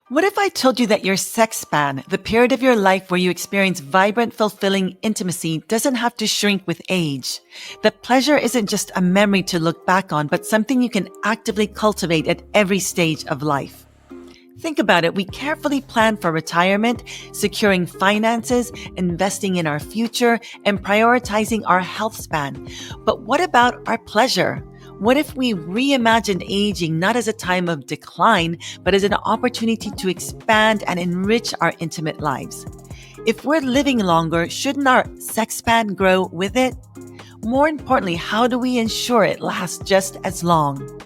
What if I told you that your sex span, the period of your life where you experience vibrant, fulfilling intimacy, doesn't have to shrink with age? That pleasure isn't just a memory to look back on, but something you can actively cultivate at every stage of life. Think about it. We carefully plan for retirement, securing finances, investing in our future, and prioritizing our health span. But what about our pleasure? What if we reimagined aging not as a time of decline, but as an opportunity to expand and enrich our intimate lives? If we're living longer, shouldn't our sex span grow with it? More importantly, how do we ensure it lasts just as long?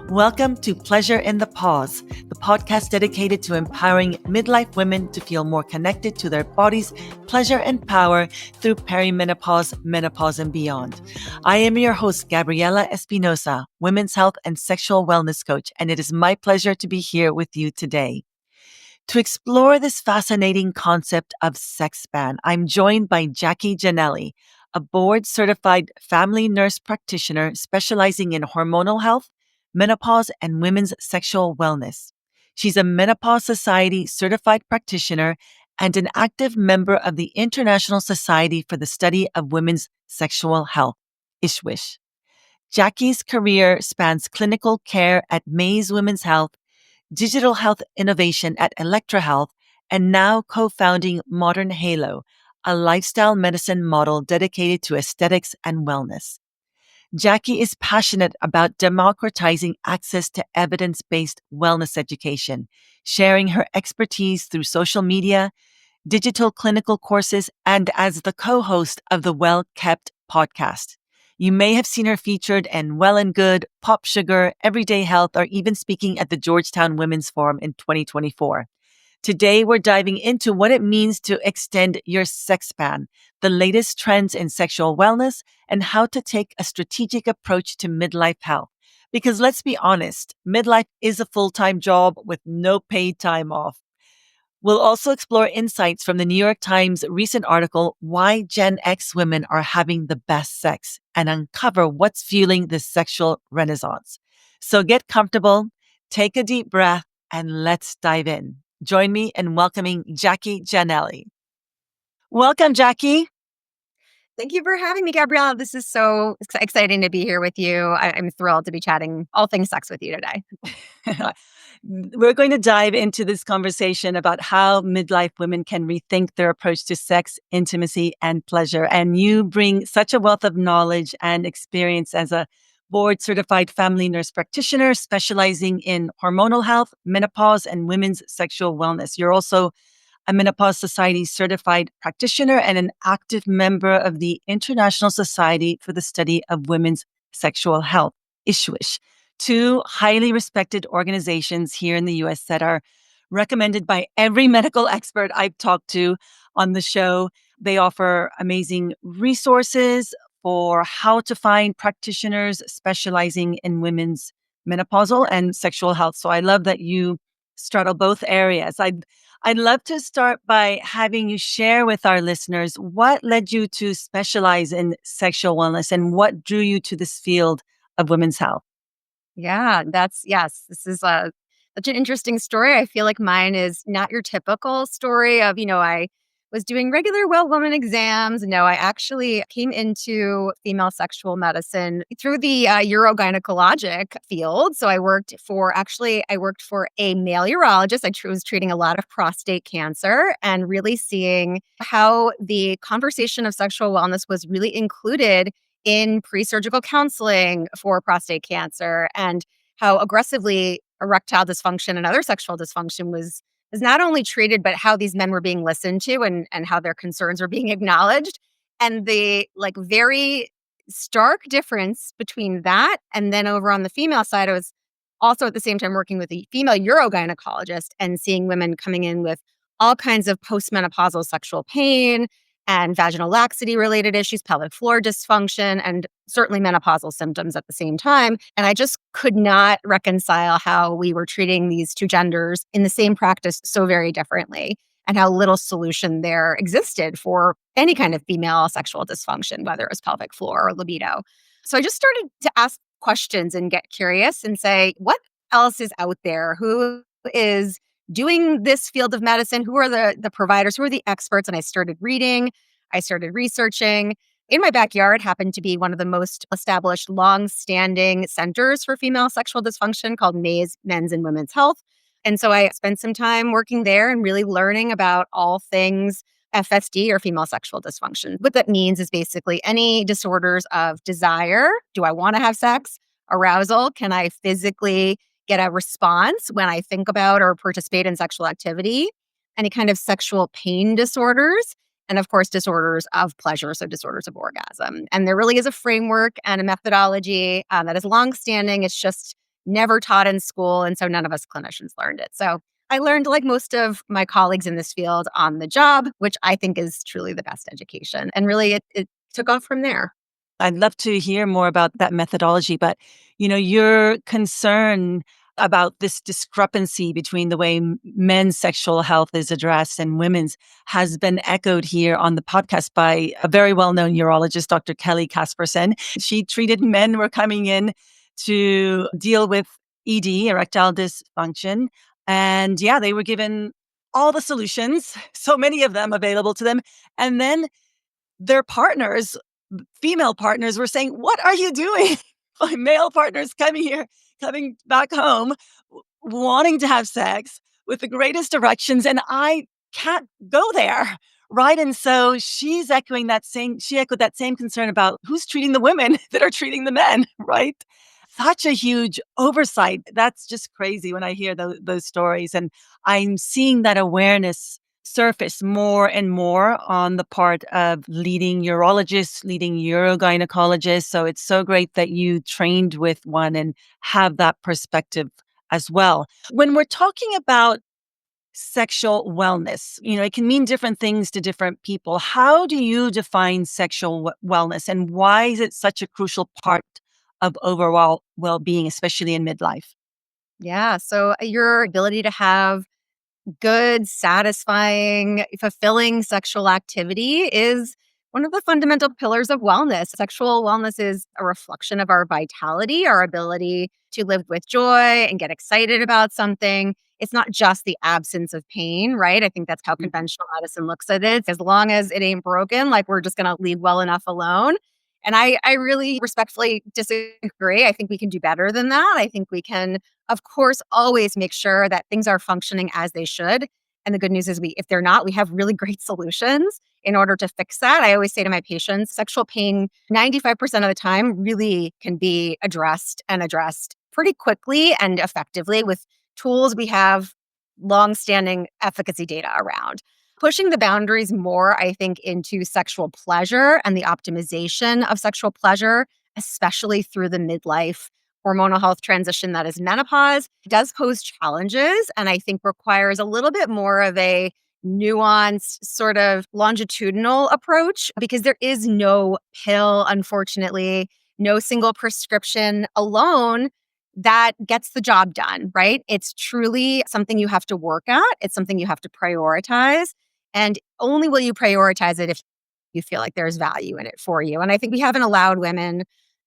Welcome to Pleasure in the Pause, the podcast dedicated to empowering midlife women to feel more connected to their bodies, pleasure, and power through perimenopause, menopause, and beyond. I am your host, Gabriella Espinosa, women's health and sexual wellness coach, and it is my pleasure to be here with you today. To explore this fascinating concept of sex span, I'm joined by Jackie Giannelli, a board-certified family nurse practitioner specializing in hormonal health, menopause, and women's sexual wellness. She's a Menopause Society certified practitioner and an active member of the International Society for the Study of Women's Sexual Health, ISWISH. Jackie's career spans clinical care at Mays Women's Health, digital health innovation at Electra Health, and now co-founding Modern Halo, a lifestyle medicine model dedicated to aesthetics and wellness. Jackie is passionate about democratizing access to evidence-based wellness education, sharing her expertise through social media, digital clinical courses, and as the co-host of the Well Kept podcast. You may have seen her featured in Well and Good, Pop Sugar, Everyday Health, or even speaking at the Georgetown Women's Forum in 2024. Today, we're diving into what it means to extend your sex span, the latest trends in sexual wellness, and how to take a strategic approach to midlife health. Because let's be honest, midlife is a full-time job with no paid time off. We'll also explore insights from the New York Times recent article, Why Gen X Women Are Having the Best Sex, and uncover what's fueling this sexual renaissance. So get comfortable, take a deep breath, and let's dive in. Join me in welcoming Jackie Giannelli. Welcome, Jackie. Thank you for having me, Gabriella. This is so exciting to be here with you. I'm thrilled to be chatting all things sex with you today. We're going to dive into this conversation about how midlife women can rethink their approach to sex, intimacy, and pleasure. And you bring such a wealth of knowledge and experience as a board-certified family nurse practitioner specializing in hormonal health, menopause, and women's sexual wellness. You're also a Menopause Society certified practitioner and an active member of the International Society for the Study of Women's Sexual Health, ISWISH, two highly respected organizations here in the US that are recommended by every medical expert I've talked to on the show. They offer amazing resources for how to find practitioners specializing in women's menopausal and sexual health. So I love that you straddle both areas. I'd love to start by having you share with our listeners what led you to specialize in sexual wellness and what drew you to this field of women's health. Yes, this is such an interesting story. I feel like mine is not your typical story of, I was doing regular well woman exams. No, I actually came into female sexual medicine through the urogynecologic field. So I worked for a male urologist. Was treating a lot of prostate cancer and really seeing how the conversation of sexual wellness was really included in pre-surgical counseling for prostate cancer, and how aggressively erectile dysfunction and other sexual dysfunction was not only treated, but how these men were being listened to and how their concerns were being acknowledged. And the very stark difference between that and then over on the female side, I was also at the same time working with a female urogynecologist and seeing women coming in with all kinds of postmenopausal sexual pain and vaginal laxity related issues, pelvic floor dysfunction, and certainly menopausal symptoms at the same time. And I just could not reconcile how we were treating these two genders in the same practice so very differently, and how little solution there existed for any kind of female sexual dysfunction, whether it was pelvic floor or libido. So I just started to ask questions and get curious and say, what else is out there? Who is doing this field of medicine? Who are the providers? Who are the experts? And I started reading, I started researching. In my backyard happened to be one of the most established, long-standing centers for female sexual dysfunction called Mays Men's and Women's Health. And so I spent some time working there and really learning about all things FSD or female sexual dysfunction. What that means is basically any disorders of desire. Do I want to have sex? Arousal. Can I physically get a response when I think about or participate in sexual activity? Any kind of sexual pain disorders. And of course, disorders of pleasure, so disorders of orgasm. And there really is a framework and a methodology that is longstanding. It's just never taught in school. And so none of us clinicians learned it. So I learned, like most of my colleagues in this field, on the job, which I think is truly the best education. And really, it took off from there. I'd love to hear more about that methodology, but your concern about this discrepancy between the way men's sexual health is addressed and women's has been echoed here on the podcast by a very well-known urologist, Dr. Kelly Casperson. She treated men who were coming in to deal with ED, erectile dysfunction. And yeah, they were given all the solutions, so many of them available to them. And then their partners, female partners, were saying, "What are you doing?" My male partner's coming back home, wanting to have sex with the greatest erections, and I can't go there. Right. And so she echoed that same concern about who's treating the women that are treating the men. Right. Such a huge oversight. That's just crazy when I hear those stories. And I'm seeing that awareness surface more and more on the part of leading urologists, leading urogynecologists. So it's so great that you trained with one and have that perspective as well. When we're talking about sexual wellness, it can mean different things to different people. How do you define sexual wellness, and why is it such a crucial part of overall well-being, especially in midlife? Yeah. So your ability to have good, satisfying, fulfilling sexual activity is one of the fundamental pillars of wellness. Sexual wellness is a reflection of our vitality, our ability to live with joy and get excited about something. It's not just the absence of pain, right? I think that's how conventional medicine looks at it. As long as it ain't broken, like we're just going to leave well enough alone. And I really respectfully disagree. I think we can do better than that. I think we can, of course, always make sure that things are functioning as they should. And the good news is if they're not, we have really great solutions in order to fix that. I always say to my patients, sexual pain 95% of the time really can be addressed pretty quickly and effectively with tools we have long-standing efficacy data around. Pushing the boundaries more, I think, into sexual pleasure and the optimization of sexual pleasure, especially through the midlife hormonal health transition that is menopause, does pose challenges and I think requires a little bit more of a nuanced, sort of longitudinal approach because there is no pill, unfortunately, no single prescription alone that gets the job done, right? It's truly something you have to work at. It's something you have to prioritize. And only will you prioritize it if you feel like there's value in it for you. And I think we haven't allowed women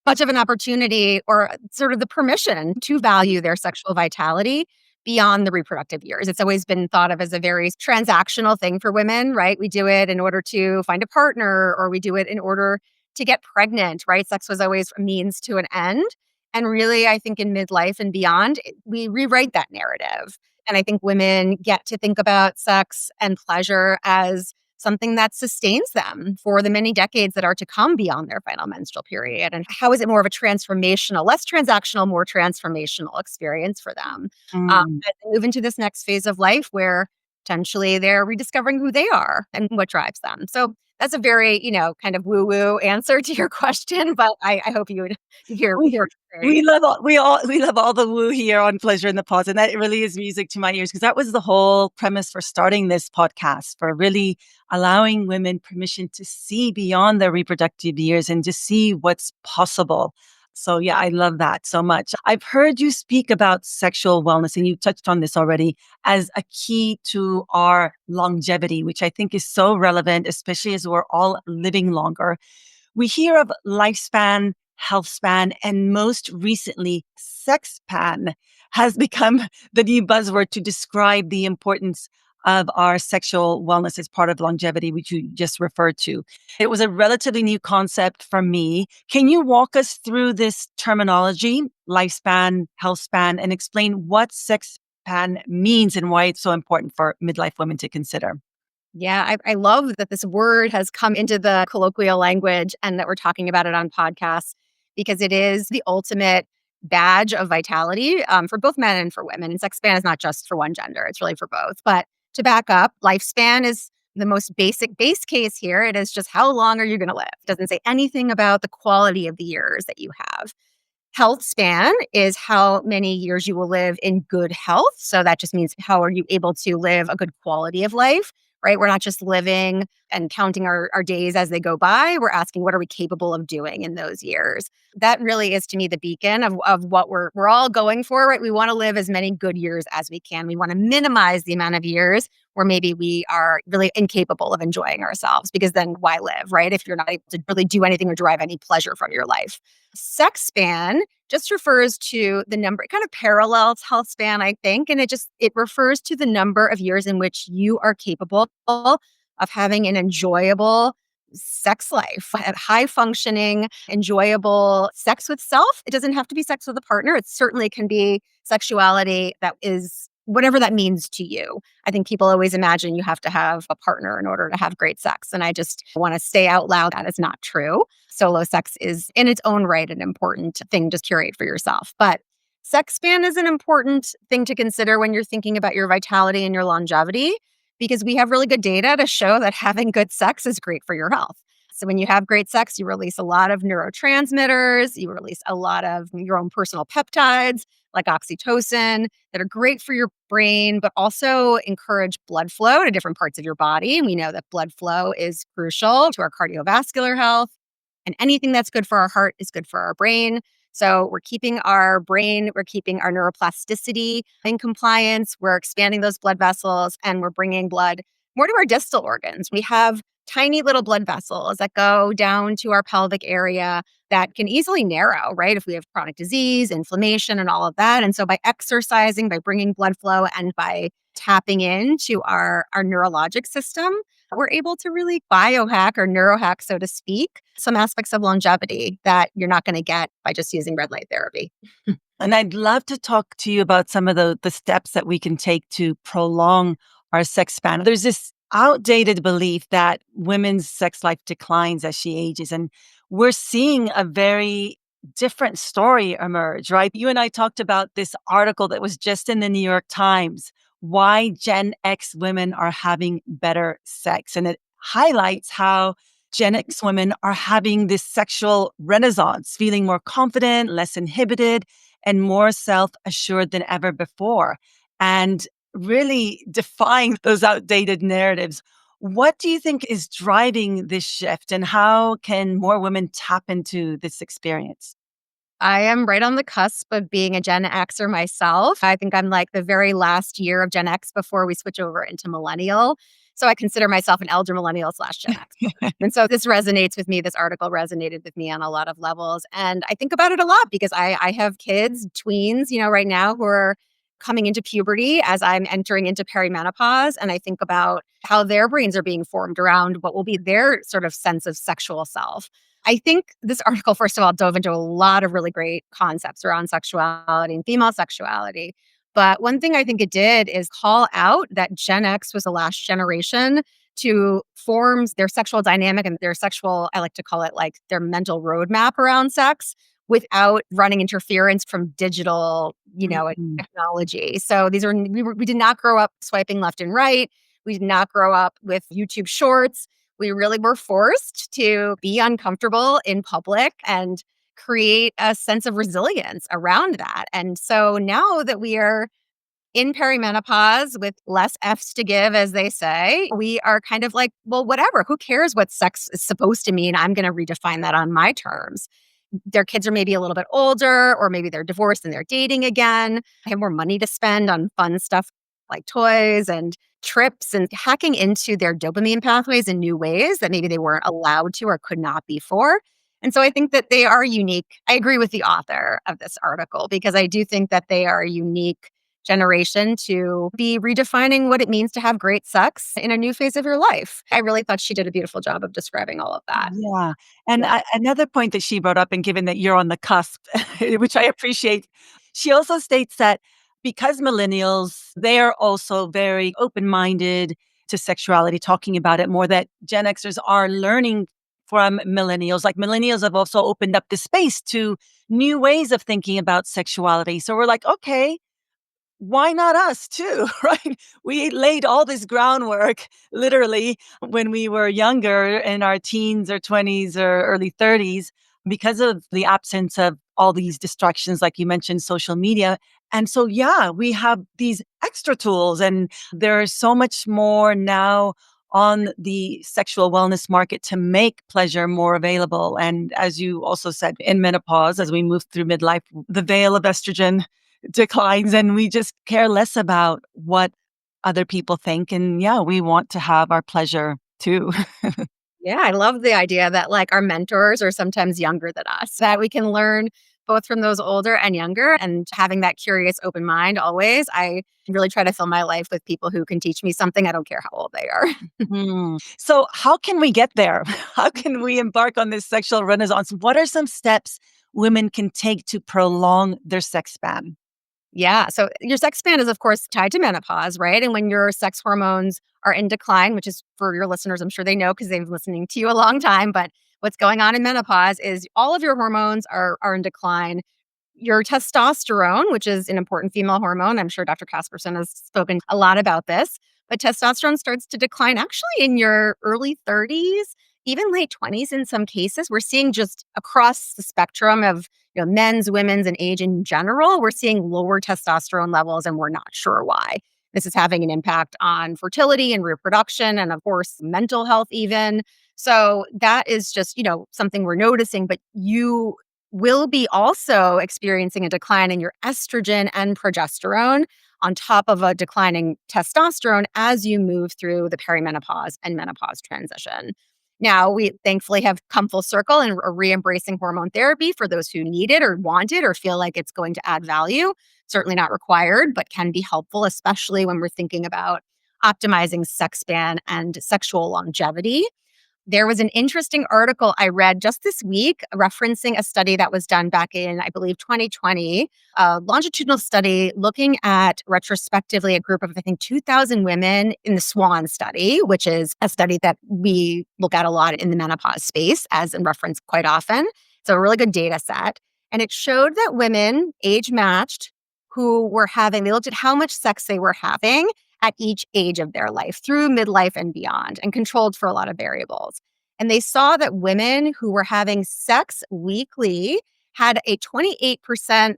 much of an opportunity or sort of the permission to value their sexual vitality beyond the reproductive years. It's always been thought of as a very transactional thing for women, right? We do it in order to find a partner or we do it in order to get pregnant, right? Sex was always a means to an end. And really, I think in midlife and beyond, we rewrite that narrative. And I think women get to think about sex and pleasure as something that sustains them for the many decades that are to come beyond their final menstrual period. And how is it more of a transformational, less transactional, more transformational experience for them Mm. as they move into this next phase of life where potentially they're rediscovering who they are and what drives them. So that's a very, kind of woo-woo answer to your question, but I hope you would We hear it we straight. love all the woo here on Pleasure in the Pause, and that really is music to my ears because that was the whole premise for starting this podcast, for really allowing women permission to see beyond their reproductive years and to see what's possible. So yeah, I love that so much. I've heard you speak about sexual wellness, and you touched on this already, as a key to our longevity, which I think is so relevant, especially as we're all living longer. We hear of lifespan, health span, and most recently, sex span. has become the new buzzword to describe the importance of our sexual wellness as part of longevity, which you just referred to. It was a relatively new concept for me. Can you walk us through this terminology, lifespan, health span, and explain what sex span means and why it's so important for midlife women to consider? Yeah, I love that this word has come into the colloquial language and that we're talking about it on podcasts because it is the ultimate badge of vitality for both men and for women. And sex span is not just for one gender, it's really for both. But to back up, lifespan is the most basic base case here. It is just how long are you going to live? It doesn't say anything about the quality of the years that you have. Health span is how many years you will live in good health. So that just means how are you able to live a good quality of life, right? We're not just living and counting our days as they go by. We're asking what are we capable of doing in those years? That really is to me the beacon of what we're all going for, right? We want to live as many good years as we can. We want to minimize the amount of years where maybe we are really incapable of enjoying ourselves because then why live, right? If you're not able to really do anything or derive any pleasure from your life. Sex span just refers to the number, it kind of parallels health span, I think. And it refers to the number of years in which you are capable of having an enjoyable sex life, a high functioning, enjoyable sex with self. It doesn't have to be sex with a partner. It certainly can be sexuality that is whatever that means to you. I think people always imagine you have to have a partner in order to have great sex. And I just want to say out loud that is not true. Solo sex is in its own right an important thing to curate for yourself. But sex span is an important thing to consider when you're thinking about your vitality and your longevity, because we have really good data to show that having good sex is great for your health. So when you have great sex, you release a lot of neurotransmitters, you release a lot of your own personal peptides like oxytocin that are great for your brain, but also encourage blood flow to different parts of your body. And we know that blood flow is crucial to our cardiovascular health. And anything that's good for our heart is good for our brain. So we're keeping our brain, we're keeping our neuroplasticity in compliance, we're expanding those blood vessels, and we're bringing blood more to our distal organs. We have tiny little blood vessels that go down to our pelvic area that can easily narrow, right? If we have chronic disease, inflammation, and all of that. And so by exercising, by bringing blood flow, and by tapping into our neurologic system, we're able to really biohack or neurohack, so to speak, some aspects of longevity that you're not going to get by just using red light therapy. And I'd love to talk to you about some of the steps that we can take to prolong our sex span. There's this outdated belief that women's sex life declines as she ages. And we're seeing a very different story emerge, right? You and I talked about this article that was just in the New York Times, why Gen X women are having better sex. And it highlights how Gen X women are having this sexual renaissance, feeling more confident, less inhibited, and more self assured than ever before, and really defying those outdated narratives. What do you think is driving this shift, and how can more women tap into this experience? I am right on the cusp of being a Gen Xer myself. I think I'm like the very last year of Gen X before we switch over into millennial. So I consider myself an elder millennial slash Gen X. And so this resonates with me. This article resonated with me on a lot of levels. And I think about it a lot because I have kids, tweens, right now who are coming into puberty as I'm entering into perimenopause. And I think about how their brains are being formed around what will be their sort of sense of sexual self. I think this article, first of all, dove into a lot of really great concepts around sexuality and female sexuality. But one thing I think it did is call out that Gen X was the last generation to form their sexual dynamic and their sexual, I like to call it like their mental roadmap around sex without running interference from digital, Mhm. technology. So we did not grow up swiping left and right. We did not grow up with YouTube shorts. We really were forced to be uncomfortable in public and create a sense of resilience around that. And so now that we are in perimenopause with less F's to give, as they say, we are kind of like, well, whatever, who cares what sex is supposed to mean? I'm going to redefine that on my terms. Their kids are maybe a little bit older, or maybe they're divorced and they're dating again. They have more money to spend on fun stuff like toys and trips and hacking into their dopamine pathways in new ways that maybe they weren't allowed to or could not before. And so I think that they are unique. I agree with the author of this article because I do think that they are a unique generation to be redefining what it means to have great sex in a new phase of your life. I really thought she did a beautiful job of describing all of that. Yeah, and Yeah. another point that she brought up, and given that you're on the cusp, which I appreciate, she also states that because millennials, they are also very open-minded to sexuality, talking about it more, that Gen Xers are learning from millennials. Like, millennials have also opened up the space to new ways of thinking about sexuality. So we're like, "Okay, why not us too?" Right? We laid all this groundwork literally when we were younger in our teens or 20s or early 30s because of the absence of all these distractions, like you mentioned, social media. And so, yeah, we have these extra tools, and there's so much more now on the sexual wellness market to make pleasure more available. And as you also said, in menopause, as we move through midlife, the veil of estrogen declines and we just care less about what other people think. And yeah, we want to have our pleasure too. Yeah, I love the idea that like our mentors are sometimes younger than us, that we can learn both from those older and younger and having that curious open mind always. I really try to fill my life with people who can teach me something. I don't care how old they are. So, how can we get there? How can we embark on this sexual renaissance? What are some steps women can take to prolong their sex span? Yeah. So your sex span is, of course, tied to menopause, right? And when your sex hormones are in decline, which is for your listeners, I'm sure they know because they've been listening to you a long time. But what's going on in menopause is all of your hormones are in decline. Your testosterone, which is an important female hormone, I'm sure Dr. Casperson has spoken a lot about this, but testosterone starts to decline actually in your early 30s, even late 20s in some cases. We're seeing just across the spectrum of men's, women's, and age in general, we're seeing lower testosterone levels, and we're not sure why. This is having an impact on fertility and reproduction, and of course, mental health, even. So that is just, something we're noticing, but you will be also experiencing a decline in your estrogen and progesterone on top of a declining testosterone as you move through the perimenopause and menopause transition. Now, we thankfully have come full circle and are re-embracing hormone therapy for those who need it or want it or feel like it's going to add value. Certainly not required, but can be helpful, especially when we're thinking about optimizing sex span and sexual longevity. There was an interesting article I read just this week referencing a study that was done back in, I believe, 2020, a longitudinal study looking at retrospectively a group of, I think, 2,000 women in the SWAN study, which is a study that we look at a lot in the menopause space as in reference quite often. So a really good data set. And it showed that women age matched who were having, they looked at how much sex they were having at each age of their life through midlife and beyond and controlled for a lot of variables. And they saw that women who were having sex weekly had a 28%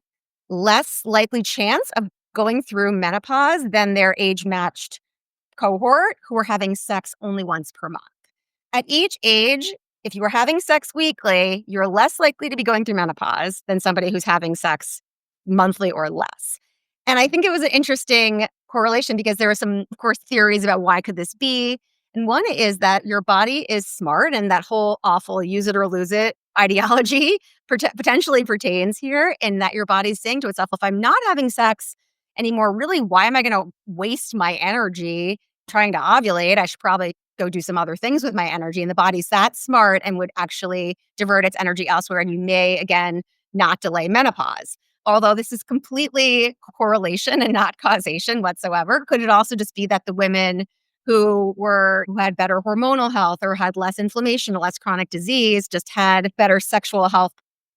less likely chance of going through menopause than their age matched cohort who were having sex only once per month. At each age, if you were having sex weekly, you're less likely to be going through menopause than somebody who's having sex monthly or less. And I think it was an interesting correlation because there are some, of course, theories about why could this be. And one is that your body is smart and that whole awful use it or lose it ideology potentially pertains here in that your body's saying to itself, if I'm not having sex anymore, really, why am I going to waste my energy trying to ovulate? I should probably go do some other things with my energy. And the body's that smart and would actually divert its energy elsewhere. And you may, again, not delay menopause. Although this is completely correlation and not causation whatsoever. Could it also just be that the women who had better hormonal health or had less inflammation, less chronic disease, just had better sexual health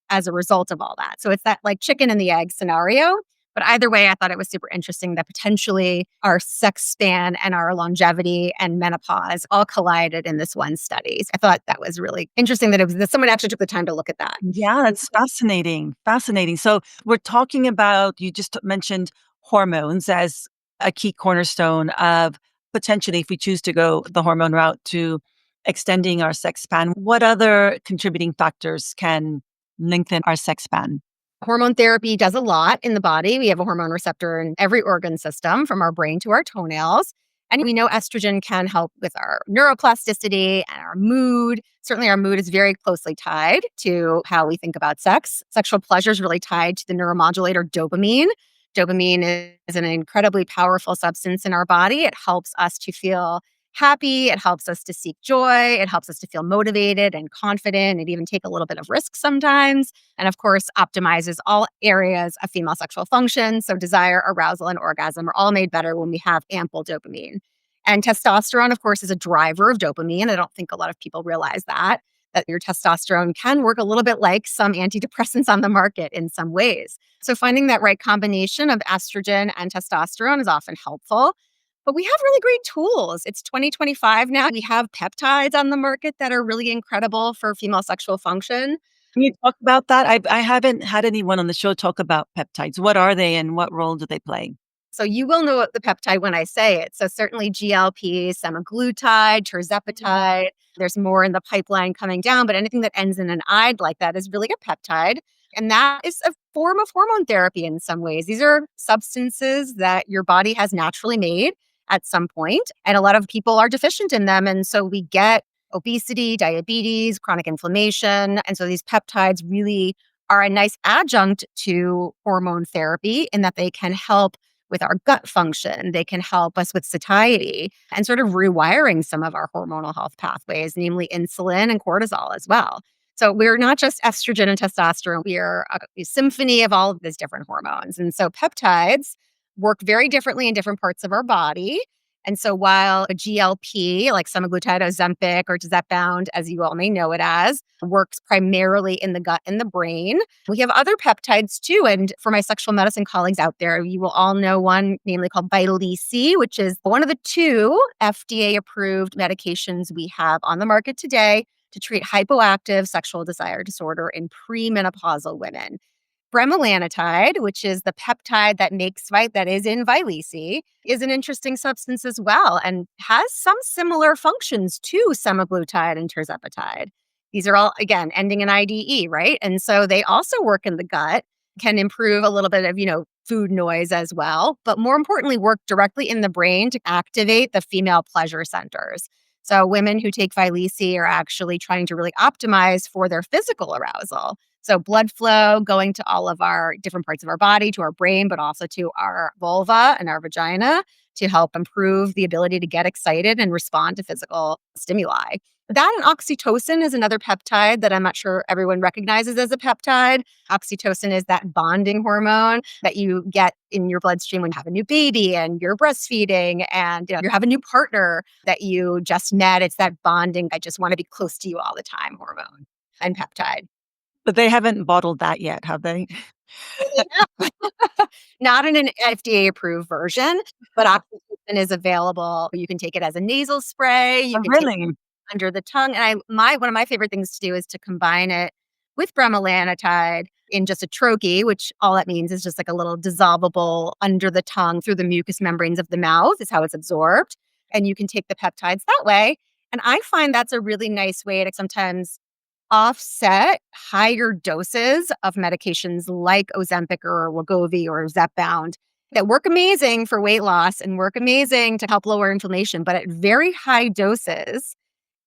as a result of all that? So it's that like chicken and the egg scenario. But either way, I thought it was super interesting that potentially our sex span and our longevity and menopause all collided in this one study. So I thought that was really interesting that someone actually took the time to look at that. Yeah, that's fascinating. Fascinating. So, we're talking about, you just mentioned hormones as a key cornerstone of potentially, if we choose to go the hormone route, to extending our sex span. What other contributing factors can lengthen our sex span? Hormone therapy does a lot in the body. We have a hormone receptor in every organ system, from our brain to our toenails. And we know estrogen can help with our neuroplasticity and our mood. Certainly, our mood is very closely tied to how we think about sex. Sexual pleasure is really tied to the neuromodulator dopamine. Dopamine is an incredibly powerful substance in our body. It helps us to feel happy. It helps us to seek joy. It helps us to feel motivated and confident and even take a little bit of risk sometimes. And of course, optimizes all areas of female sexual function. So, desire, arousal, and orgasm are all made better when we have ample dopamine. And testosterone, of course, is a driver of dopamine. I don't think a lot of people realize that your testosterone can work a little bit like some antidepressants on the market in some ways. So, finding that right combination of estrogen and testosterone is often helpful. But we have really great tools. It's 2025 now. We have peptides on the market that are really incredible for female sexual function. Can you talk about that? I haven't had anyone on the show talk about peptides. What are they and what role do they play? So you will know the peptide when I say it. So certainly GLP, semaglutide, tirzepatide. There's more in the pipeline coming down, but anything that ends in an "ide" like that is really a peptide. And that is a form of hormone therapy in some ways. These are substances that your body has naturally made at some point, and a lot of people are deficient in them. And so we get obesity, diabetes, chronic inflammation. And so these peptides really are a nice adjunct to hormone therapy in that they can help with our gut function. They can help us with satiety and sort of rewiring some of our hormonal health pathways, namely insulin and cortisol as well. So we're not just estrogen and testosterone, we're a symphony of all of these different hormones. And so peptides work very differently in different parts of our body. And so while a GLP, like semaglutide, Ozempic, or Zepbound, as you all may know it as, works primarily in the gut and the brain, we have other peptides too. And for my sexual medicine colleagues out there, you will all know one, namely called Vyleesi, which is one of the two FDA-approved medications we have on the market today to treat hypoactive sexual desire disorder in premenopausal women. Bremelanotide, which is the peptide that is in Vyleesi, is an interesting substance as well and has some similar functions to semaglutide and tirzepatide. These are all, again, ending in IDE, right? And so they also work in the gut, can improve a little bit of, food noise as well, but more importantly, work directly in the brain to activate the female pleasure centers. So women who take Vyleesi are actually trying to really optimize for their physical arousal. So blood flow going to all of our different parts of our body, to our brain, but also to our vulva and our vagina to help improve the ability to get excited and respond to physical stimuli. That and oxytocin is another peptide that I'm not sure everyone recognizes as a peptide. Oxytocin is that bonding hormone that you get in your bloodstream when you have a new baby and you're breastfeeding and you have a new partner that you just met. It's that bonding, I just want to be close to you all the time hormone and peptide. But they haven't bottled that yet, have they? Not in an FDA-approved version, but oxytocin is available. You can take it as a nasal spray. You Oh, can take really? it under the tongue. And one of my favorite things to do is to combine it with bremelanotide in just a troche, which all that means is just like a little dissolvable under the tongue through the mucous membranes of the mouth is how it's absorbed. And you can take the peptides that way. And I find that's a really nice way to sometimes offset higher doses of medications like Ozempic or Wegovy or Zepbound that work amazing for weight loss and work amazing to help lower inflammation. But at very high doses,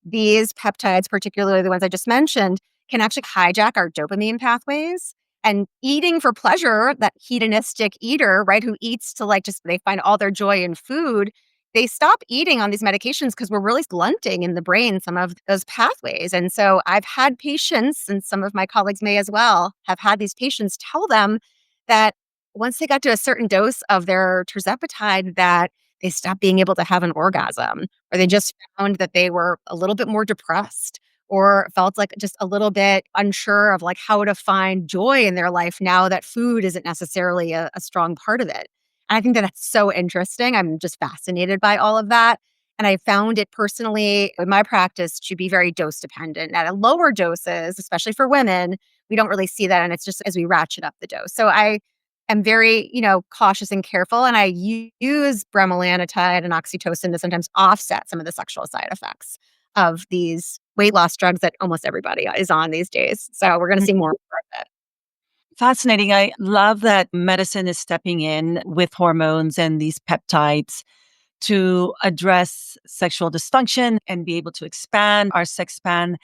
these peptides, particularly the ones I just mentioned, can actually hijack our dopamine pathways. And eating for pleasure, that hedonistic eater, right, who eats to they find all their joy in food, they stop eating on these medications because we're really blunting in the brain some of those pathways. And so I've had patients, and some of my colleagues may as well, have had these patients tell them that once they got to a certain dose of their tirzepatide, that they stopped being able to have an orgasm, or they just found that they were a little bit more depressed or felt like just a little bit unsure of how to find joy in their life now that food isn't necessarily a strong part of it. And I think that that's so interesting. I'm just fascinated by all of that. And I found it personally in my practice to be very dose dependent. At lower doses, especially for women, we don't really see that. And it's just as we ratchet up the dose. So I am very, cautious and careful. And I use bremelanotide and oxytocin to sometimes offset some of the sexual side effects of these weight loss drugs that almost everybody is on these days. So we're going to see more of it. Fascinating. I love that medicine is stepping in with hormones and these peptides to address sexual dysfunction and be able to expand our sex span.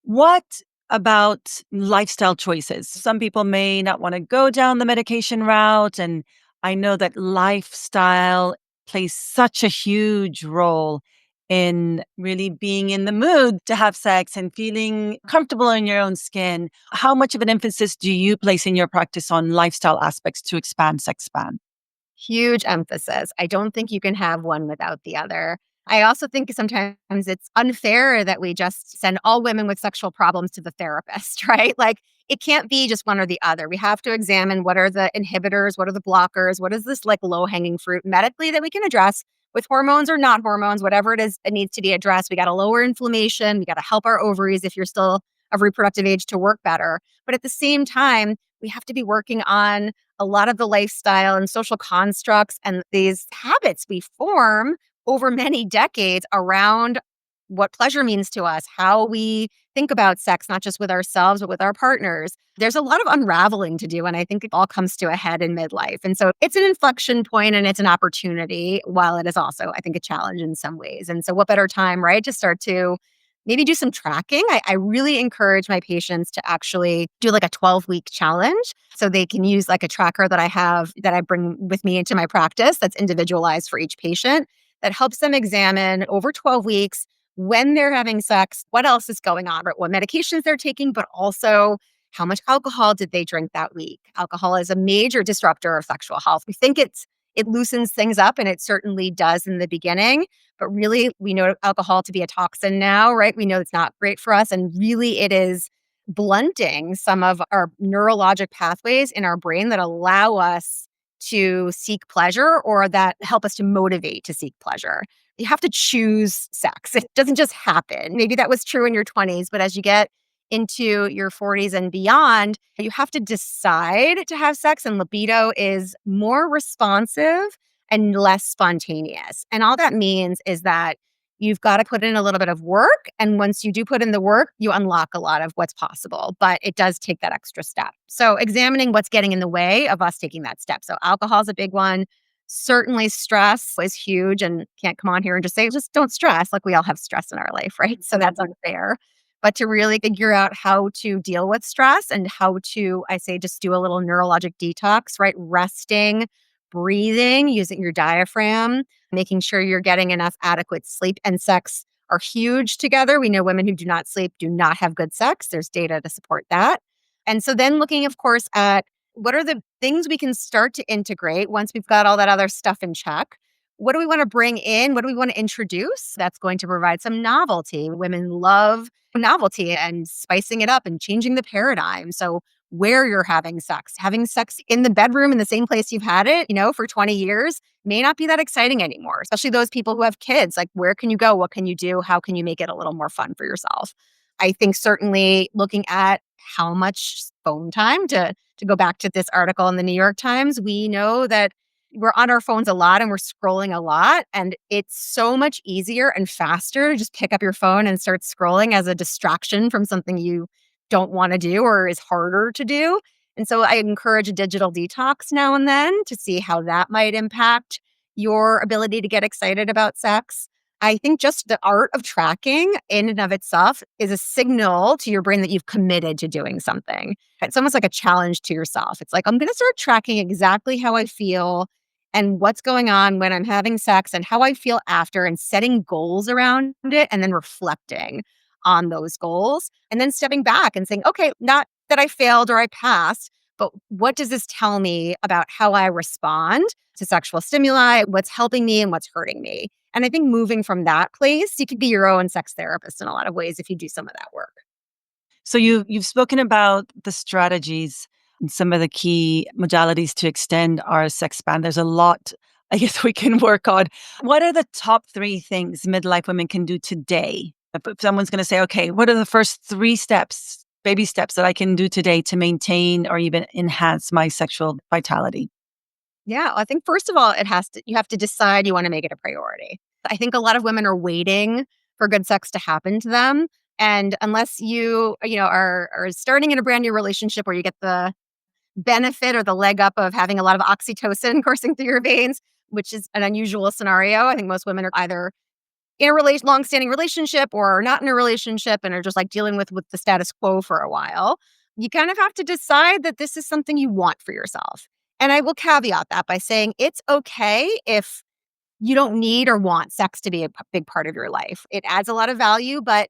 What about lifestyle choices? Some people may not want to go down the medication route. And I know that lifestyle plays such a huge role in really being in the mood to have sex and feeling comfortable in your own skin. How much of an emphasis do you place in your practice on lifestyle aspects to expand sex span? Huge emphasis. I don't think you can have one without the other. I also think sometimes it's unfair that we just send all women with sexual problems to the therapist, right? Like it can't be just one or the other. We have to examine what are the inhibitors, what are the blockers, what is this like low hanging fruit medically that we can address with hormones or not hormones, whatever it is that needs to be addressed. We got to lower inflammation. We got to help our ovaries if you're still of reproductive age to work better. But at the same time, we have to be working on a lot of the lifestyle and social constructs and these habits we form over many decades around what pleasure means to us, how we think about sex, not just with ourselves, but with our partners. There's a lot of unraveling to do. And I think it all comes to a head in midlife. And so it's an inflection point and it's an opportunity, while it is also, I think, a challenge in some ways. And so, what better time, right, to start to maybe do some tracking. I really encourage my patients to actually do like a 12-week challenge so they can use like a tracker that I have that I bring with me into my practice that's individualized for each patient that helps them examine over 12 weeks when they're having sex, what else is going on, right? What medications they're taking, but also how much alcohol did they drink that week? Alcohol is a major disruptor of sexual health. We think it loosens things up, and it certainly does in the beginning. But really, we know alcohol to be a toxin now, right? We know it's not great for us. And really, it is blunting some of our neurologic pathways in our brain that allow us to seek pleasure or that help us to motivate to seek pleasure. You have to choose sex. It doesn't just happen. Maybe that was true in your 20s, but as you get into your 40s and beyond, you have to decide to have sex, and libido is more responsive and less spontaneous. And all that means is that you've got to put in a little bit of work. And once you do put in the work, you unlock a lot of what's possible. But it does take that extra step. So examining what's getting in the way of us taking that step. So alcohol is a big one. Certainly stress is huge, and can't come on here and just say, just don't stress. Like we all have stress in our life, right? So that's unfair. But to really figure out how to deal with stress and how to, I say, just do a little neurologic detox, right? Resting, breathing, using your diaphragm, making sure you're getting enough adequate sleep and sex are huge together. We know women who do not sleep do not have good sex. There's data to support that. And so then looking, of course, at what are the things we can start to integrate once we've got all that other stuff in check? What do we want to bring in? What do we want to introduce that's going to provide some novelty? Women love novelty and spicing it up and changing the paradigm. So where you're having sex in the bedroom in the same place you've had it, for 20 years may not be that exciting anymore, especially those people who have kids. Like, where can you go? What can you do? How can you make it a little more fun for yourself? I think certainly looking at how much phone time to go back to this article in the New York Times, we know that we're on our phones a lot and we're scrolling a lot. And it's so much easier and faster to just pick up your phone and start scrolling as a distraction from something you don't want to do or is harder to do. And so I encourage a digital detox now and then to see how that might impact your ability to get excited about sex. I think just the art of tracking in and of itself is a signal to your brain that you've committed to doing something. It's almost like a challenge to yourself. It's like, I'm going to start tracking exactly how I feel and what's going on when I'm having sex and how I feel after, and setting goals around it and then reflecting on those goals and then stepping back and saying, okay, not that I failed or I passed, but what does this tell me about how I respond to sexual stimuli, what's helping me and what's hurting me? And I think moving from that place, you could be your own sex therapist in a lot of ways if you do some of that work. So you've spoken about the strategies and some of the key modalities to extend our sex span. There's a lot, I guess, we can work on. What are the top three things midlife women can do today? If someone's going to say, okay, what are the first three steps, baby steps that I can do today to maintain or even enhance my sexual vitality? Yeah, I think first of all, you have to decide you want to make it a priority. I think a lot of women are waiting for good sex to happen to them. And unless are starting in a brand new relationship where you get the benefit or the leg up of having a lot of oxytocin coursing through your veins, which is an unusual scenario. I think most women are either in a long-standing relationship or not in a relationship and are just like dealing with the status quo for a while. You kind of have to decide that this is something you want for yourself. And I will caveat that by saying it's okay if you don't need or want sex to be a big part of your life. It adds a lot of value, but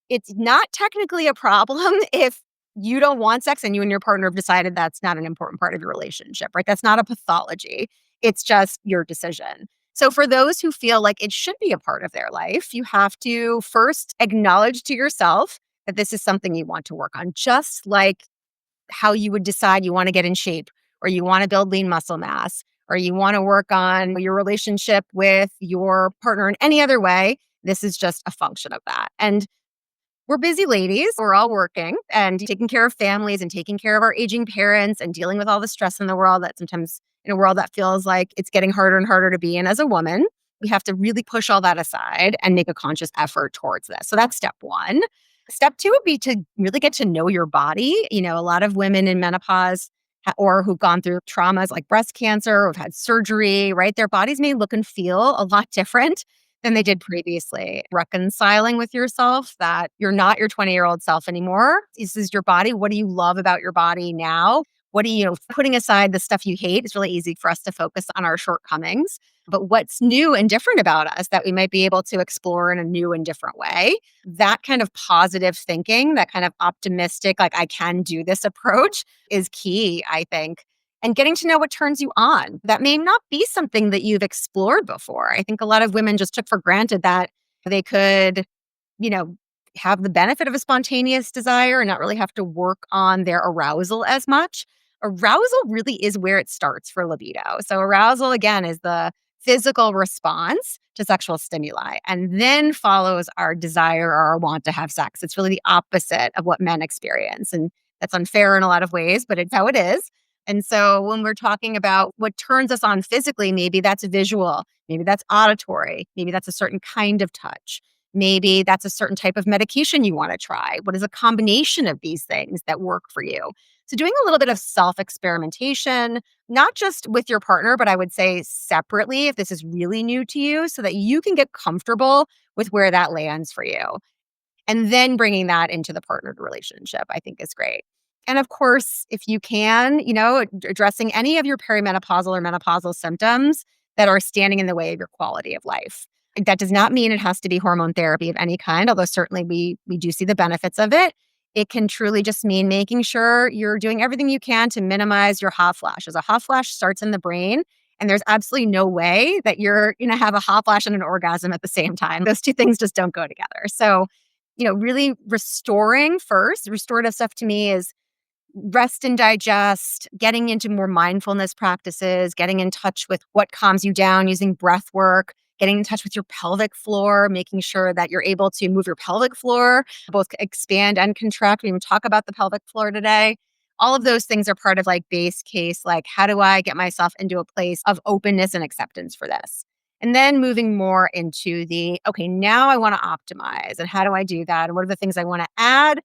it's not technically a problem if you don't want sex and you and your partner have decided that's not an important part of your relationship, right? That's not a pathology. It's just your decision. So for those who feel like it should be a part of their life, you have to first acknowledge to yourself that this is something you want to work on, just like how you would decide you want to get in shape or you want to build lean muscle mass or you want to work on your relationship with your partner in any other way. This is just a function of that. And we're busy ladies. We're all working and taking care of families and taking care of our aging parents and dealing with all the stress in the world that sometimes in a world that feels like it's getting harder and harder to be in as a woman. We have to really push all that aside and make a conscious effort towards this. So that's step one. Step two would be to really get to know your body. A lot of women in menopause or who've gone through traumas like breast cancer or have had surgery, right? Their bodies may look and feel a lot different than they did previously. Reconciling with yourself that you're not your 20-year-old self anymore. This is your body. What do you love about your body now? What do you, putting aside the stuff you hate, it's really easy for us to focus on our shortcomings. But what's new and different about us that we might be able to explore in a new and different way? That kind of positive thinking, that kind of optimistic, like I can do this approach is key, I think. And getting to know what turns you on. That may not be something that you've explored before. I think a lot of women just took for granted that they could, you know, have the benefit of a spontaneous desire and not really have to work on their arousal as much. Arousal really is where it starts for libido. So arousal, again, is the physical response to sexual stimuli and then follows our desire or our want to have sex. It's really the opposite of what men experience. And that's unfair in a lot of ways, but it's how it is. And so when we're talking about what turns us on physically, maybe that's visual, maybe that's auditory, maybe that's a certain kind of touch. Maybe that's a certain type of medication you want to try. What is a combination of these things that work for you? So, doing a little bit of self experimentation, not just with your partner, but I would say separately if this is really new to you, so that you can get comfortable with where that lands for you. And then bringing that into the partnered relationship, I think is great. And of course, if you can, addressing any of your perimenopausal or menopausal symptoms that are standing in the way of your quality of life. That does not mean it has to be hormone therapy of any kind, although certainly we do see the benefits of it. It can truly just mean making sure you're doing everything you can to minimize your hot flashes. A hot flash starts in the brain, and there's absolutely no way that you're going to have a hot flash and an orgasm at the same time. Those two things just don't go together. So, really restoring first. Restorative stuff to me is rest and digest, getting into more mindfulness practices, getting in touch with what calms you down using breath work, getting in touch with your pelvic floor, making sure that you're able to move your pelvic floor, both expand and contract. We even talk about the pelvic floor today. All of those things are part of like base case, like how do I get myself into a place of openness and acceptance for this? And then moving more into okay, now I want to optimize. And how do I do that? And what are the things I want to add?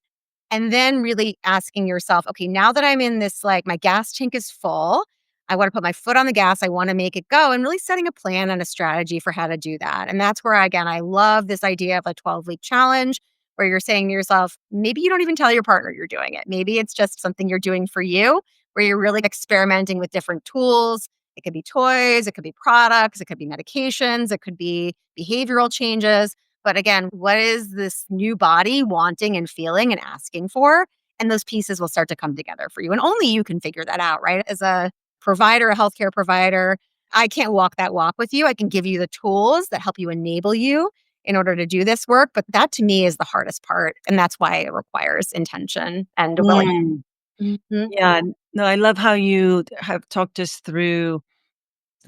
And then really asking yourself, okay, now that I'm in this, like my gas tank is full, I want to put my foot on the gas. I want to make it go and really setting a plan and a strategy for how to do that. And that's where, again, I love this idea of a 12-week challenge where you're saying to yourself, maybe you don't even tell your partner you're doing it. Maybe it's just something you're doing for you, where you're really experimenting with different tools. It could be toys, it could be products, it could be medications, it could be behavioral changes. But again, what is this new body wanting and feeling and asking for? And those pieces will start to come together for you. And only you can figure that out, right? As a provider, a healthcare provider, I can't walk that walk with you. I can give you the tools that help you enable you in order to do this work. But that to me is the hardest part. And that's why it requires intention and willingness. Mhm. Yeah. No, I love how you have talked us through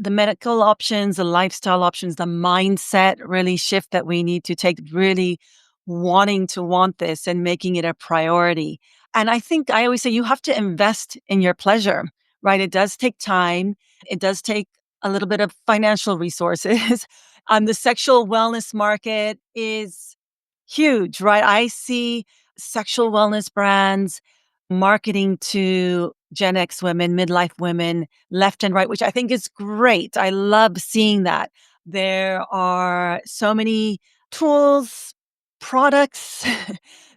the medical options, the lifestyle options, the mindset really shift that we need to take, really wanting to want this and making it a priority. And I think I always say you have to invest in your pleasure, right? It does take time. It does take a little bit of financial resources. The sexual wellness market is huge, right? I see sexual wellness brands marketing to Gen X women, midlife women, left and right, which I think is great. I love seeing that. There are so many tools, products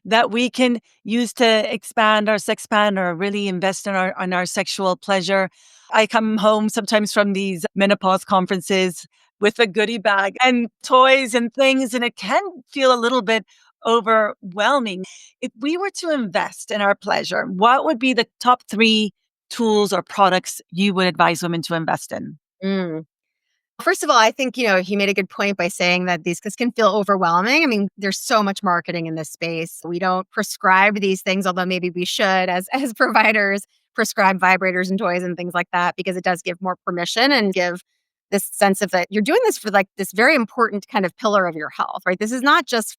that we can use to expand our sex span or really invest in our sexual pleasure. I come home sometimes from these menopause conferences with a goodie bag and toys and things, and it can feel a little bit overwhelming. If we were to invest in our pleasure, what would be the top three tools or products you would advise women to invest in? Mm. First of all, I think, you made a good point by saying that this can feel overwhelming. I mean, there's so much marketing in this space. We don't prescribe these things, although maybe we should as providers prescribe vibrators and toys and things like that, because it does give more permission and give this sense of that you're doing this for like this very important kind of pillar of your health, right? This is not just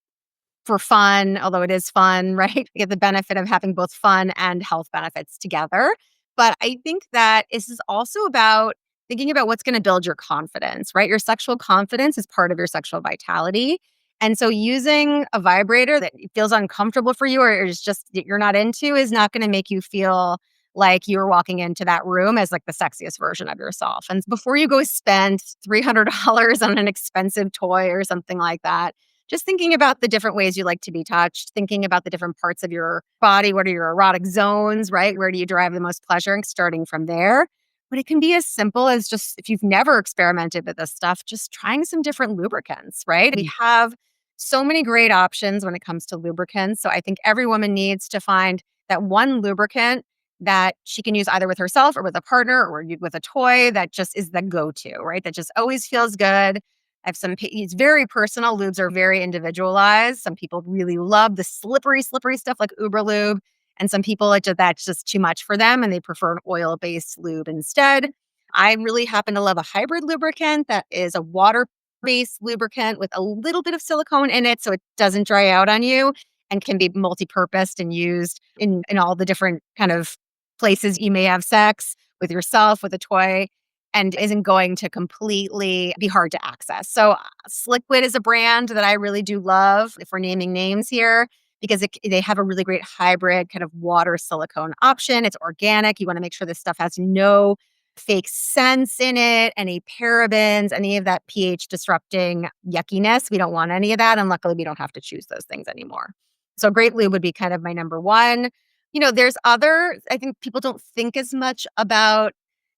for fun, although it is fun, right? You get the benefit of having both fun and health benefits together. But I think that this is also about thinking about what's going to build your confidence, right? Your sexual confidence is part of your sexual vitality. And so using a vibrator that feels uncomfortable for you or is just that you're not into is not going to make you feel like you're walking into that room as like the sexiest version of yourself. And before you go spend $300 on an expensive toy or something like that, just thinking about the different ways you like to be touched, thinking about the different parts of your body. What are your erotic zones, right? Where do you derive the most pleasure? And starting from there. But it can be as simple as just if you've never experimented with this stuff, just trying some different lubricants, right? We have so many great options when it comes to lubricants. So I think every woman needs to find that one lubricant that she can use either with herself or with a partner or with a toy that just is the go-to, right? That just always feels good. I have it's very personal. Lubes are very individualized. Some people really love the slippery stuff like Uber Lube. And some people, that's just too much for them and they prefer an oil-based lube instead. I really happen to love a hybrid lubricant that is a water-based lubricant with a little bit of silicone in it so it doesn't dry out on you and can be multi-purposed and used in all the different kind of places you may have sex with yourself, with a toy, and isn't going to completely be hard to access. So Sliquid is a brand that I really do love, if we're naming names here, because they have a really great hybrid kind of water silicone option. It's organic. You want to make sure this stuff has no fake scents in it, any parabens, any of that pH disrupting yuckiness. We don't want any of that. And luckily, we don't have to choose those things anymore. So Great Lube would be kind of my number one. There's I think people don't think as much about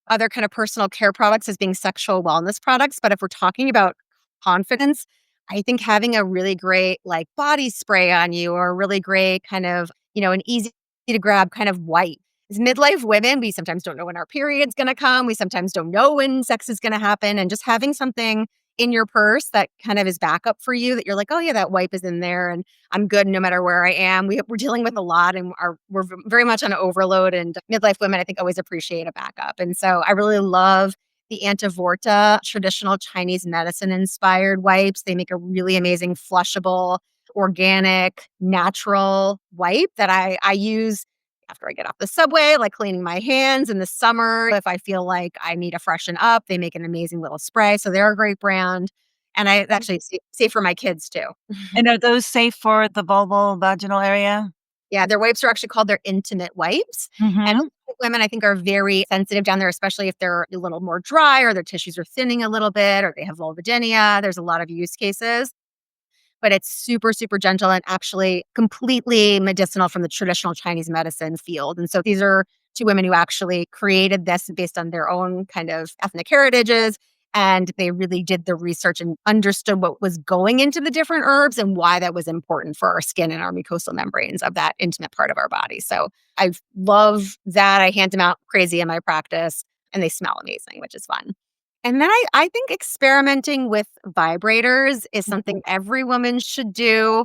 other kind of personal care products as being sexual wellness products. But if we're talking about confidence, I think having a really great like body spray on you or a really great kind of, an easy to grab kind of wipe. As midlife women, we sometimes don't know when our period's going to come. We sometimes don't know when sex is going to happen. And just having something in your purse that kind of is backup for you that you're like, oh yeah, that wipe is in there and I'm good no matter where I am. We're dealing with a lot and we're very much on overload, and midlife women, I think, always appreciate a backup. And so I really love the Antivorta traditional Chinese medicine inspired wipes. They make a really amazing flushable, organic, natural wipe that I use after I get off the subway, like cleaning my hands in the summer. If I feel like I need to freshen up, they make an amazing little spray. So they're a great brand. And I actually safe for my kids too. And are those safe for the vulval vaginal area? Yeah, their wipes are actually called their intimate wipes. And Mhm. women, I think, are very sensitive down there, especially if they're a little more dry or their tissues are thinning a little bit or they have vulvodynia. There's a lot of use cases, but it's super, super gentle and actually completely medicinal from the traditional Chinese medicine field. And so these are two women who actually created this based on their own kind of ethnic heritages. And they really did the research and understood what was going into the different herbs and why that was important for our skin and our mucosal membranes of that intimate part of our body. So I love that. I hand them out crazy in my practice and they smell amazing, which is fun. And then I think experimenting with vibrators is something every woman should do.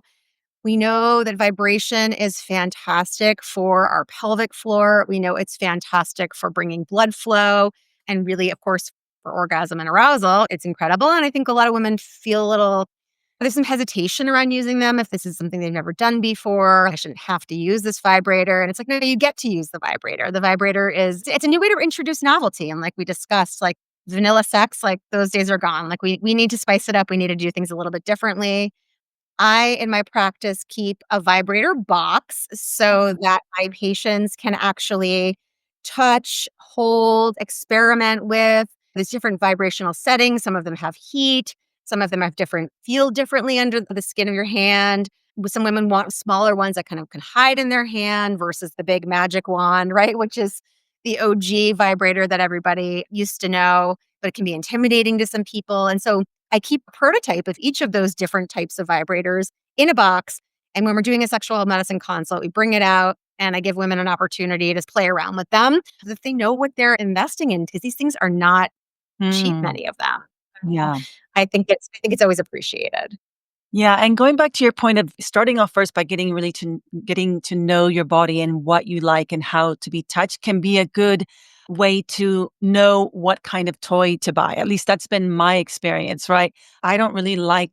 We know that vibration is fantastic for our pelvic floor. We know it's fantastic for bringing blood flow and really, of course, for orgasm and arousal. It's incredible. And I think a lot of women feel there's some hesitation around using them if this is something they've never done before. I shouldn't have to use this vibrator. And it's like, no, you get to use the vibrator. The vibrator it's a new way to introduce novelty. And like we discussed, like vanilla sex, like those days are gone. Like we need to spice it up. We need to do things a little bit differently. I, in my practice, keep a vibrator box so that my patients can actually touch, hold, experiment with. There's different vibrational settings. Some of them have heat. Some of them have feel differently under the skin of your hand. Some women want smaller ones that kind of can hide in their hand versus the big magic wand, right? Which is the OG vibrator that everybody used to know, but it can be intimidating to some people. And so I keep a prototype of each of those different types of vibrators in a box. And when we're doing a sexual medicine consult, we bring it out and I give women an opportunity to play around with them so that they know what they're investing in because these things are not cheap, Mm, many of them. yeah. I think it's always appreciated. Yeah, and going back to your point of starting off first by getting to know your body and what you like and how to be touched can be a good way to know what kind of toy to buy. At least that's been my experience, right? I don't really like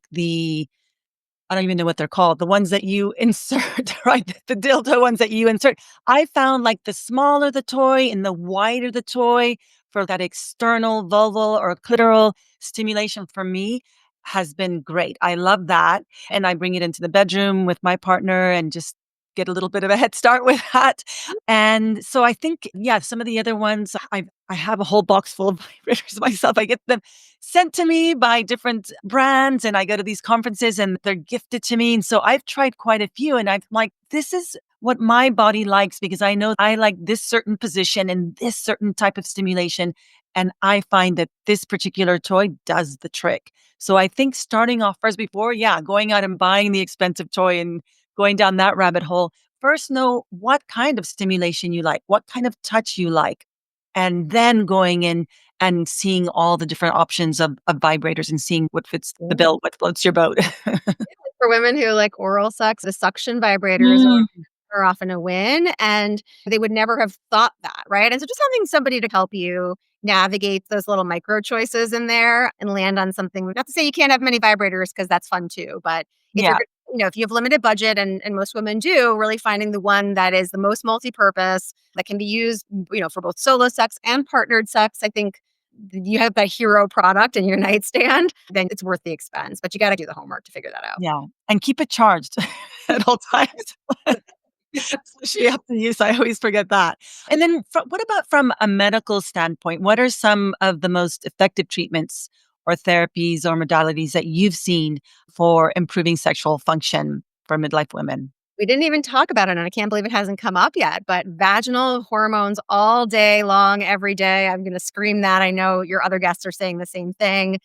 I don't even know what they're called. The ones that you insert, right? The dildo ones that you insert. I found like the smaller the toy and the wider the toy for that external vulval or clitoral stimulation for me has been great. I love that. And I bring it into the bedroom with my partner and just get a little bit of a head start with that. And so I think, yeah, some of the other ones, I have a whole box full of vibrators myself. I get them sent to me by different brands and I go to these conferences and they're gifted to me. And so I've tried quite a few and I'm like, this is what my body likes because I know I like this certain position and this certain type of stimulation. And I find that this particular toy does the trick. So I think starting off first before, yeah, going out and buying the expensive toy and going down that rabbit hole, first know what kind of stimulation you like, what kind of touch you like, and then going in and seeing all the different options of vibrators and seeing what fits the bill, what floats your boat. For women who like oral sex, the suction vibrators Mm, are often a win, and they would never have thought that, right? And so just having somebody to help you navigate those little micro choices in there and land on something, not to say you can't have many vibrators because that's fun too, but if you're yeah, if you have limited budget and most women do, really finding the one that is the most multi-purpose that can be used, for both solo sex and partnered sex, I think you have that hero product in your nightstand, then it's worth the expense, but you got to do the homework to figure that out. yeah, and keep it charged at all times. Especially after use, I always forget that. And then what about from a medical standpoint? What are some of the most effective treatments or therapies or modalities that you've seen for improving sexual function for midlife women? We didn't even talk about it, and I can't believe it hasn't come up yet, but vaginal hormones all day long, every day. I'm gonna scream that. I know your other guests are saying the same thing.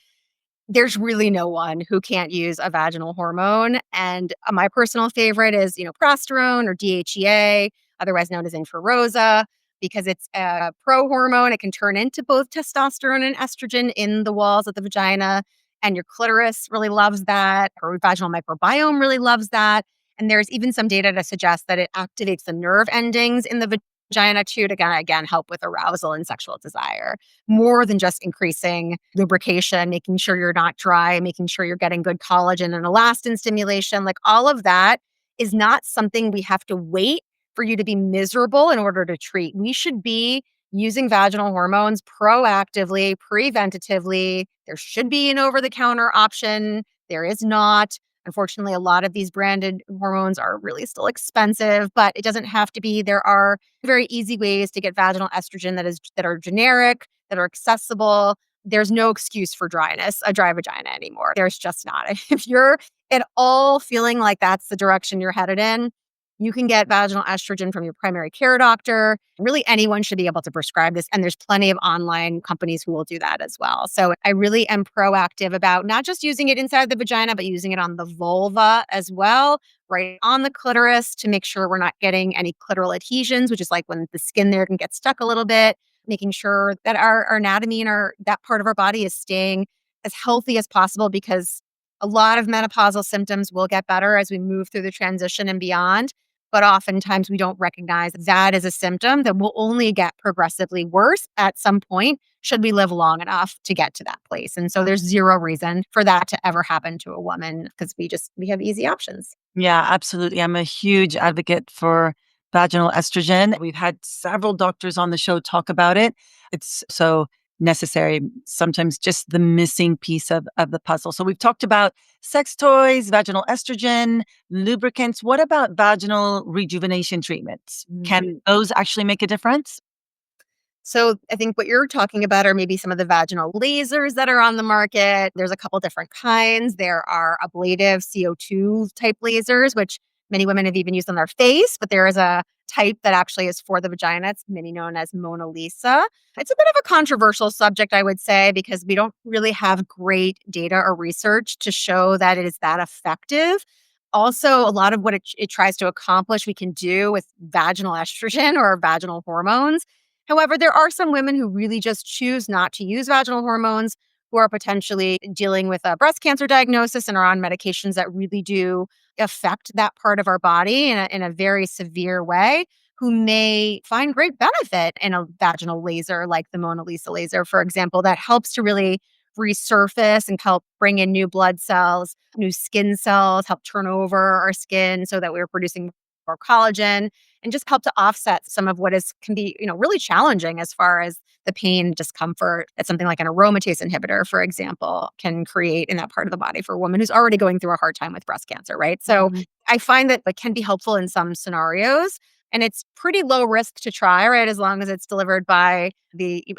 There's really no one who can't use a vaginal hormone, and, my personal favorite is, progesterone or DHEA, otherwise known as Infarosa, because it's a pro-hormone. It can turn into both testosterone and estrogen in the walls of the vagina, and your clitoris really loves that, or vaginal microbiome really loves that, and there's even some data to suggest that it activates the nerve endings in the vagina too to, again, help with arousal and sexual desire more than just increasing lubrication, making sure you're not dry, making sure you're getting good collagen and elastin stimulation. Like all of that is not something we have to wait for you to be miserable in order to treat. We should be using vaginal hormones proactively, preventatively. There should be an over the counter option. There is not. Unfortunately, a lot of these branded hormones are really still expensive, but it doesn't have to be. There are very easy ways to get vaginal estrogen that are generic, that are accessible. There's no excuse for dryness, a dry vagina anymore. There's just not. If you're at all feeling like that's the direction you're headed in, you can get vaginal estrogen from your primary care doctor. Really, anyone should be able to prescribe this. And there's plenty of online companies who will do that as well. So I really am proactive about not just using it inside the vagina, but using it on the vulva as well, right on the clitoris to make sure we're not getting any clitoral adhesions, which is like when the skin there can get stuck a little bit, making sure that our anatomy and that part of our body is staying as healthy as possible because a lot of menopausal symptoms will get better as we move through the transition and beyond. But oftentimes we don't recognize that as a symptom that will only get progressively worse at some point should we live long enough to get to that place. And so there's zero reason for that to ever happen to a woman because we have easy options. Yeah, absolutely. I'm a huge advocate for vaginal estrogen. We've had several doctors on the show talk about it. It's so necessary, sometimes just the missing piece of the puzzle. So we've talked about sex toys, vaginal estrogen, lubricants. What about vaginal rejuvenation treatments? Can those actually make a difference? So I think what you're talking about are maybe some of the vaginal lasers that are on the market. There's a couple different kinds. There are ablative CO2 type lasers, which many women have even used on their face, but there is a type that actually is for the vagina. It's many known as Mona Lisa. It's a bit of a controversial subject, I would say, because we don't really have great data or research to show that it is that effective. Also, a lot of what it tries to accomplish, we can do with vaginal estrogen or vaginal hormones. However, there are some women who really just choose not to use vaginal hormones, who are potentially dealing with a breast cancer diagnosis and are on medications that really do affect that part of our body in a very severe way, who may find great benefit in a vaginal laser like the Mona Lisa laser, for example, that helps to really resurface and help bring in new blood cells, new skin cells, help turn over our skin so that we're producing more collagen and just help to offset some of what is can be, really challenging as far as the pain, discomfort that something like an aromatase inhibitor, for example, can create in that part of the body for a woman who's already going through a hard time with breast cancer, right? So Mhm. I find that it can be helpful in some scenarios. And it's pretty low risk to try, right? As long as it's delivered by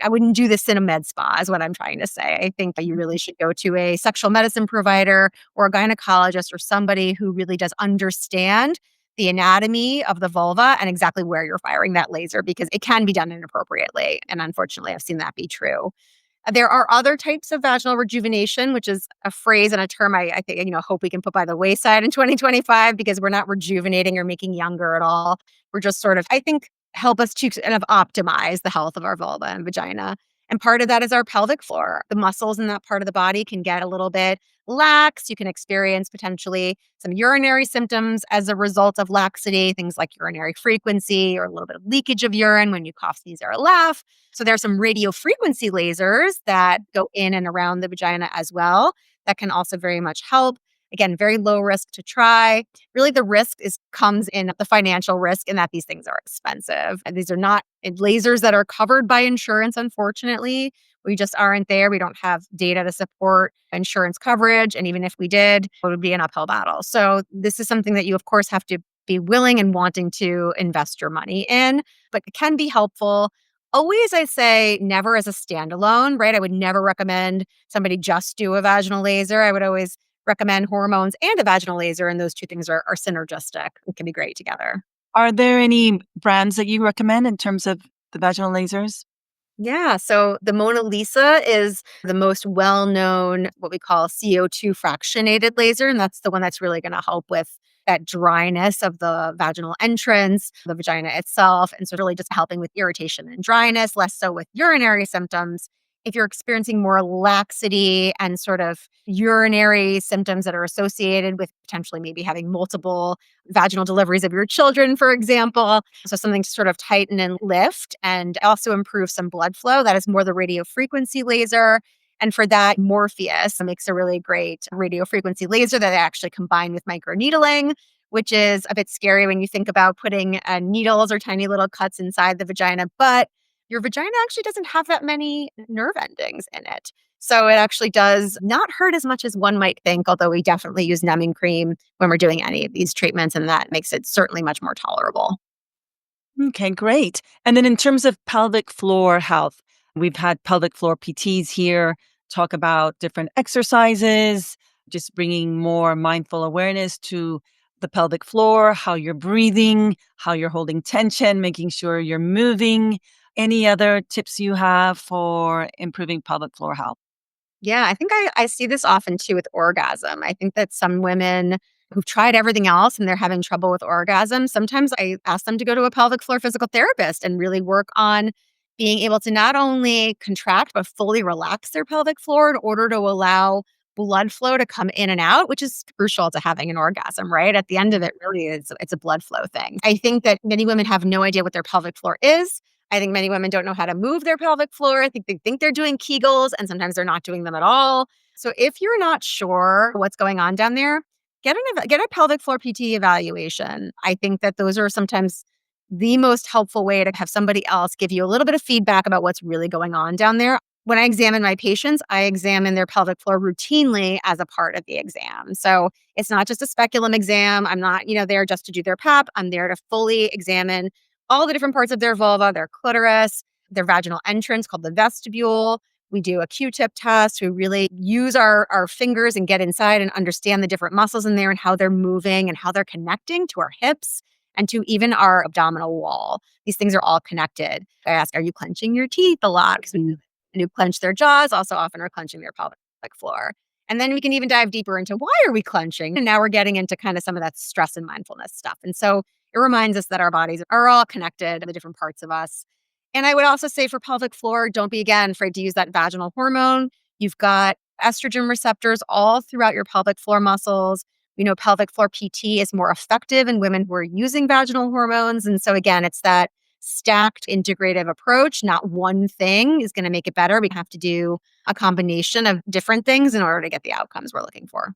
I wouldn't do this in a med spa, is what I'm trying to say. I think that you really should go to a sexual medicine provider or a gynecologist or somebody who really does understand the anatomy of the vulva and exactly where you're firing that laser because it can be done inappropriately. And unfortunately, I've seen that be true. There are other types of vaginal rejuvenation, which is a phrase and a term I think, hope we can put by the wayside in 2025 because we're not rejuvenating or making younger at all. We're just sort of, I think, help us to kind of optimize the health of our vulva and vagina. And part of that is our pelvic floor. The muscles in that part of the body can get a little bit lax. You can experience potentially some urinary symptoms as a result of laxity, things like urinary frequency or a little bit of leakage of urine when you cough, sneeze, or laugh. So there's some radio frequency lasers that go in and around the vagina as well that can also very much help. Again, very low risk to try. Really, the risk comes in the financial risk in that these things are expensive. And these are not lasers that are covered by insurance, unfortunately. We just aren't there. We don't have data to support insurance coverage. And even if we did, it would be an uphill battle. So this is something that you, of course, have to be willing and wanting to invest your money in, but it can be helpful. Always, I say never as a standalone, right? I would never recommend somebody just do a vaginal laser. I would always recommend hormones and a vaginal laser, and those two things are synergistic. It can be great together. Are there any brands that you recommend in terms of the vaginal lasers? Yeah. So the Mona Lisa is the most well known, what we call CO2 fractionated laser. And that's the one that's really going to help with that dryness of the vaginal entrance, the vagina itself. And so, really just helping with irritation and dryness, less so with urinary symptoms. If you're experiencing more laxity and sort of urinary symptoms that are associated with potentially maybe having multiple vaginal deliveries of your children, for example, so something to sort of tighten and lift and also improve some blood flow. That is more the radio frequency laser. And for that, Morpheus makes a really great radio frequency laser that I actually combine with microneedling, which is a bit scary when you think about putting needles or tiny little cuts inside the vagina. But your vagina actually doesn't have that many nerve endings in it. So it actually does not hurt as much as one might think, although we definitely use numbing cream when we're doing any of these treatments, and that makes it certainly much more tolerable. Okay, great. And then in terms of pelvic floor health, we've had pelvic floor PTs here talk about different exercises, just bringing more mindful awareness to the pelvic floor, how you're breathing, how you're holding tension, making sure you're moving. Any other tips you have for improving pelvic floor health? Yeah, I think I see this often too with orgasm. I think that some women who've tried everything else and they're having trouble with orgasm, sometimes I ask them to go to a pelvic floor physical therapist and really work on being able to not only contract, but fully relax their pelvic floor in order to allow blood flow to come in and out, which is crucial to having an orgasm, right? At the end of it, really is it's a blood flow thing. I think that many women have no idea what their pelvic floor is. I think many women don't know how to move their pelvic floor. I think they think they're doing Kegels and sometimes they're not doing them at all. So if you're not sure what's going on down there, get a pelvic floor PT evaluation. I think that those are sometimes the most helpful way to have somebody else give you a little bit of feedback about what's really going on down there. When I examine my patients, I examine their pelvic floor routinely as a part of the exam. So it's not just a speculum exam. I'm not, there just to do their pap. I'm there to fully examine all the different parts of their vulva, their clitoris, their vaginal entrance called the vestibule. We do a Q-tip test. We really use our fingers and get inside and understand the different muscles in there and how they're moving and how they're connecting to our hips and to even our abdominal wall. These things are all connected. I ask, are you clenching your teeth a lot? Because when you clench their jaws, also often are clenching their pelvic floor. And then we can even dive deeper into why are we clenching? And now we're getting into kind of some of that stress and mindfulness stuff. And so it reminds us that our bodies are all connected, the different parts of us. And I would also say for pelvic floor, don't be again afraid to use that vaginal hormone. You've got estrogen receptors all throughout your pelvic floor muscles. We know pelvic floor PT is more effective in women who are using vaginal hormones. And so again, it's that stacked integrative approach. Not one thing is going to make it better. We have to do a combination of different things in order to get the outcomes we're looking for.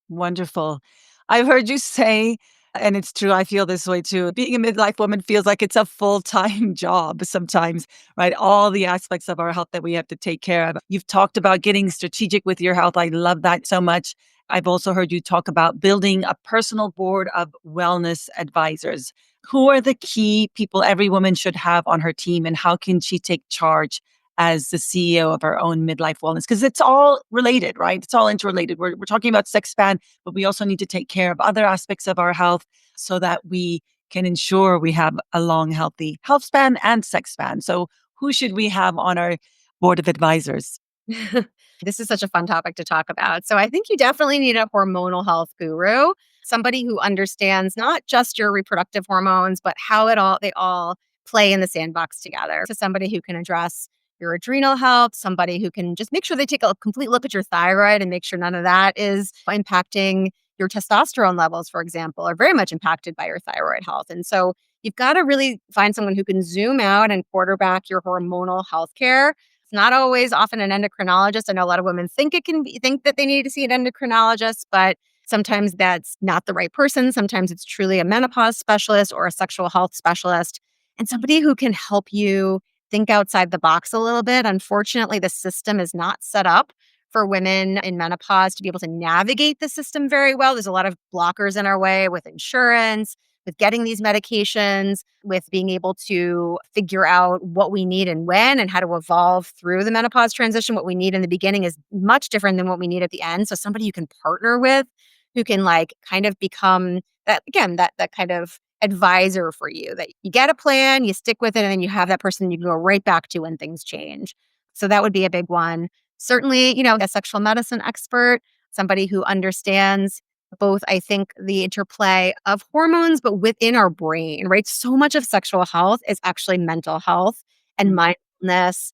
Wonderful. I've heard you say, and it's true, I feel this way too. Being a midlife woman feels like it's a full-time job sometimes, right? All the aspects of our health that we have to take care of. You've talked about getting strategic with your health. I love that so much. I've also heard you talk about building a personal board of wellness advisors. Who are the key people every woman should have on her team, and how can she take charge as the CEO of our own midlife wellness? Because it's all related, right? It's all interrelated. We're talking about Sexspan, but we also need to take care of other aspects of our health so that we can ensure we have a long, healthy health span and sex span. So who should we have on our board of advisors? This is such a fun topic to talk about. So I think you definitely need a hormonal health guru, somebody who understands not just your reproductive hormones, but how they all play in the sandbox together. So somebody who can address your adrenal health, somebody who can just make sure they take a complete look at your thyroid and make sure none of that is impacting your testosterone levels, for example, are very much impacted by your thyroid health. And so you've got to really find someone who can zoom out and quarterback your hormonal health care. It's not always often an endocrinologist. I know a lot of women think think that they need to see an endocrinologist, but sometimes that's not the right person. Sometimes it's truly a menopause specialist or a sexual health specialist and somebody who can help you think outside the box a little bit. Unfortunately, the system is not set up for women in menopause to be able to navigate the system very well. There's a lot of blockers in our way with insurance, with getting these medications, with being able to figure out what we need and when and how to evolve through the menopause transition. What we need in the beginning is much different than what we need at the end. So somebody you can partner with who can like kind of become that, again, that kind of advisor for you, that you get a plan, you stick with it, and then you have that person you can go right back to when things change. So that would be a big one. Certainly, a sexual medicine expert, somebody who understands both, I think, the interplay of hormones, but within our brain, right? So much of sexual health is actually mental health and mindfulness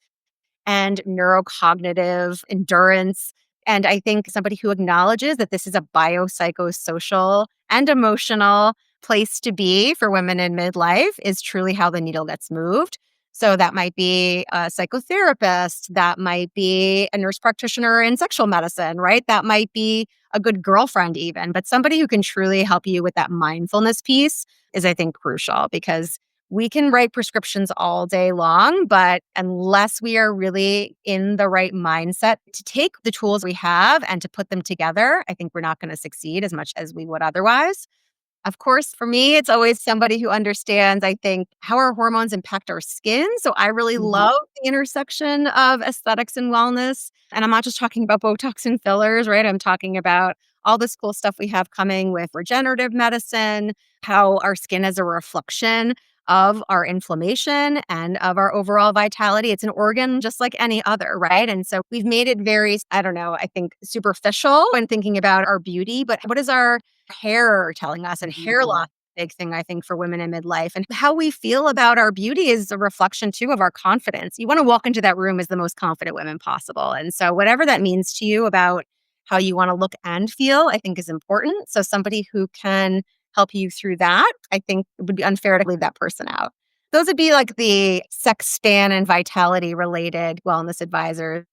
and neurocognitive endurance. And I think somebody who acknowledges that this is a biopsychosocial and emotional place to be for women in midlife is truly how the needle gets moved. So that might be a psychotherapist, that might be a nurse practitioner in sexual medicine, right? That might be a good girlfriend even, but somebody who can truly help you with that mindfulness piece is, I think, crucial because we can write prescriptions all day long, but unless we are really in the right mindset to take the tools we have and to put them together, I think we're not going to succeed as much as we would otherwise. Of course, for me, it's always somebody who understands, I think, how our hormones impact our skin. So I really love the intersection of aesthetics and wellness. And I'm not just talking about Botox and fillers, right? I'm talking about all this cool stuff we have coming with regenerative medicine, how our skin is a reflection of our inflammation and of our overall vitality. It's an organ just like any other, right? And so we've made it very, I don't know, I think superficial when thinking about our beauty, but what is our hair telling us? And hair loss, big thing, I think, for women in midlife. And how we feel about our beauty is a reflection, too, of our confidence. You want to walk into that room as the most confident women possible. And so, whatever that means to you about how you want to look and feel, I think is important. So, somebody who can help you through that, I think it would be unfair to leave that person out. Those would be like the sex span and vitality related wellness advisors.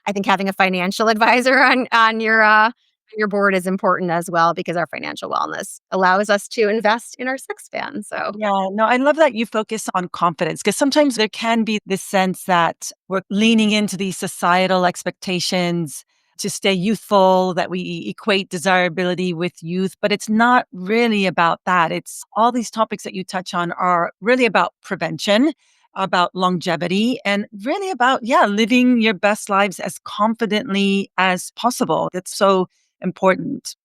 I think having a financial advisor on your board is important as well because our financial wellness allows us to invest in our sex span. So Yeah, no, I love that you focus on confidence because sometimes there can be this sense that we're leaning into these societal expectations to stay youthful, that we equate desirability with youth, but it's not really about that. It's all these topics that you touch on are really about prevention about longevity and really about, living your best lives as confidently as possible. That's so important.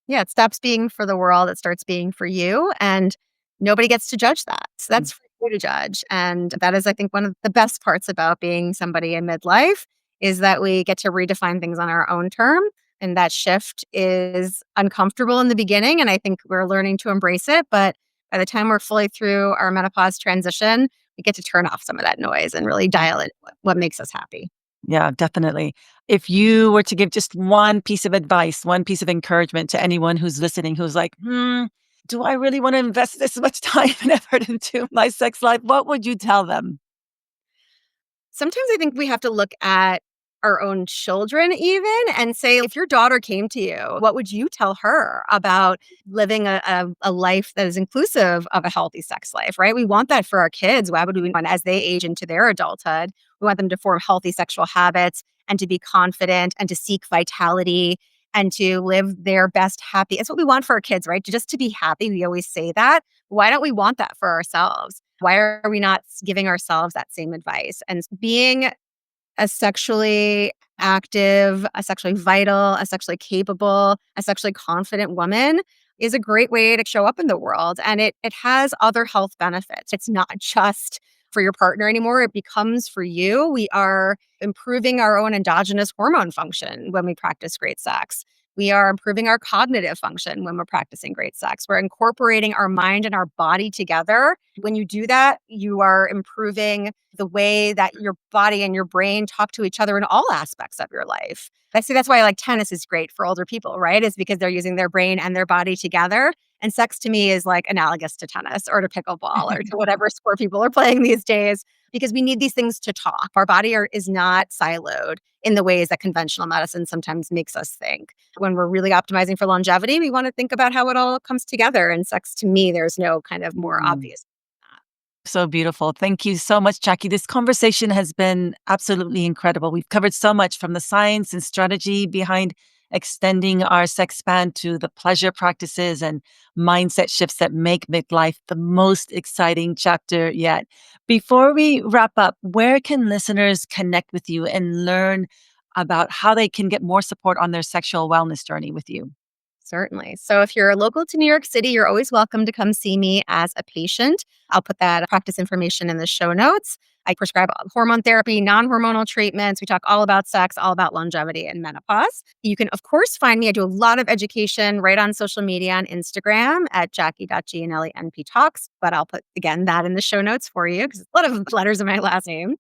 Yeah, it stops being for the world, it starts being for you, and nobody gets to judge that. So that's for you to judge. And that is, I think, one of the best parts about being somebody in midlife is that we get to redefine things on our own term. And that shift is uncomfortable in the beginning. And I think we're learning to embrace it. But by the time we're fully through our menopause transition, we get to turn off some of that noise and really dial in what makes us happy. Yeah, definitely. If you were to give just one piece of advice, one piece of encouragement to anyone who's listening, who's like, do I really want to invest this much time and effort into my sex life? What would you tell them? Sometimes I think we have to look at our own children even and say, if your daughter came to you, what would you tell her about living a life that is inclusive of a healthy sex life, right? We want that for our kids. Why would we want, as they age into their adulthood, we want them to form healthy sexual habits and to be confident and to seek vitality and to live their best happy. It's what we want for our kids, right? Just to be happy. We always say that. Why don't we want that for ourselves? Why are we not giving ourselves that same advice? And being a sexually active, a sexually vital, a sexually capable, a sexually confident woman is a great way to show up in the world. And it has other health benefits. It's not just for your partner anymore. It becomes for you. We are improving our own endogenous hormone function when we practice great sex. We are improving our cognitive function when we're practicing great sex. We're incorporating our mind and our body together. When you do that, you are improving the way that your body and your brain talk to each other in all aspects of your life. I see that's why like tennis is great for older people, right? Is because they're using their brain and their body together. And sex to me is like analogous to tennis or to pickleball or to whatever sport people are playing these days because we need these things to talk. Our body is not siloed in the ways that conventional medicine sometimes makes us think. When we're really optimizing for longevity, we want to think about how it all comes together. And sex to me, there's no kind of more obvious. So beautiful. Thank you so much, Jackie. This conversation has been absolutely incredible. We've covered so much from the science and strategy behind extending our sex span to the pleasure practices and mindset shifts that make midlife the most exciting chapter yet. Before we wrap up, where can listeners connect with you and learn about how they can get more support on their sexual wellness journey with you? Certainly. So if you're local to New York City, you're always welcome to come see me as a patient. I'll put that practice information in the show notes. I prescribe hormone therapy, non-hormonal treatments. We talk all about sex, all about longevity and menopause. You can, of course, find me. I do a lot of education right on social media on Instagram at Jackie.Giannelli NP Talks. But I'll put, again, that in the show notes for you because it's a lot of letters in my last name.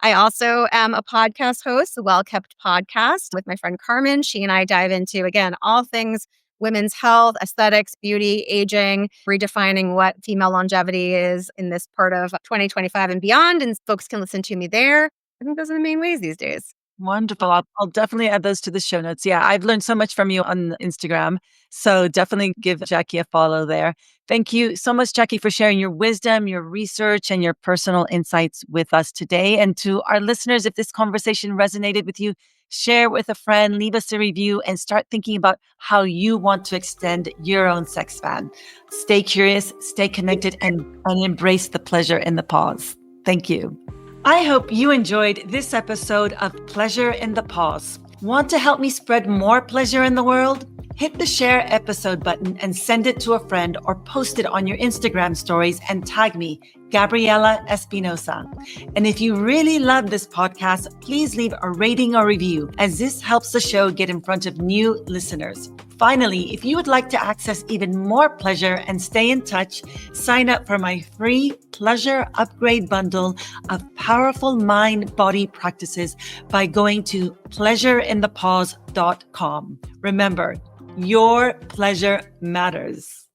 I also am a podcast host, the Well Kept Podcast with my friend Carmen. She and I dive into, again, all things women's health, aesthetics, beauty, aging, redefining what female longevity is in this part of 2025 and beyond. And folks can listen to me there. I think those are the main ways these days. Wonderful. I'll definitely add those to the show notes. Yeah, I've learned so much from you on Instagram. So definitely give Jackie a follow there. Thank you so much, Jackie, for sharing your wisdom, your research, and your personal insights with us today. And to our listeners, if this conversation resonated with you, share with a friend, leave us a review, and start thinking about how you want to extend your own sex span. Stay curious, stay connected, and embrace the pleasure in the pause. Thank you. I hope you enjoyed this episode of Pleasure in the Pause. Want to help me spread more pleasure in the world? Hit the share episode button and send it to a friend or post it on your Instagram stories and tag me, Gabriella Espinosa. And if you really love this podcast, please leave a rating or review as this helps the show get in front of new listeners. Finally, if you would like to access even more pleasure and stay in touch, sign up for my free pleasure upgrade bundle of powerful mind-body practices by going to pleasureinthepause.com. Remember, your pleasure matters.